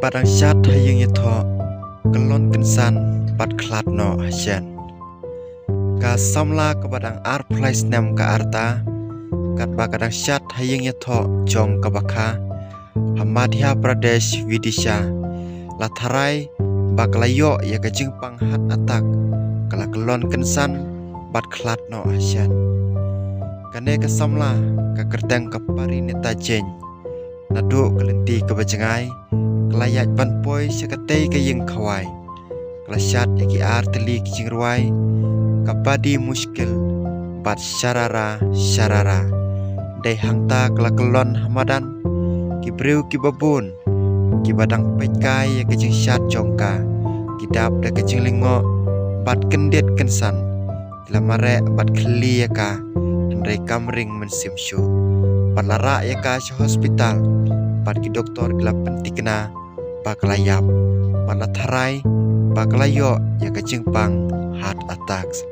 padang syat hayung yatho kelon kensan pat klat no asyan ka samla ke padang art place nam ka arta kat ba kadang syat hayung yatho jom ka bakha Madhya Pradesh Vidisha latharai baklayo ya ka jingpang hat atak kala kelon kensan pat klat no asyan kane ka samla ka kerteng ka pari neta jeng nadu kelenti ke bajengai kelayat banpoi sekatei ke yang kawai kelasyat yaki arteli ki jingruai kapadi muskil bat syarara dai hangta kelakelon hamadan ki breu ki babun ki badang pekai ya ke jing syat jongka ki dap da ke jing lingo bat kendet kensan ila mare bat khli ya ka hendrai kamring mensimsyu pat lara ya ka hospital pat ki doktor kila pentikna baklayap pat latharai baklayo ya ke jingpang heart attacks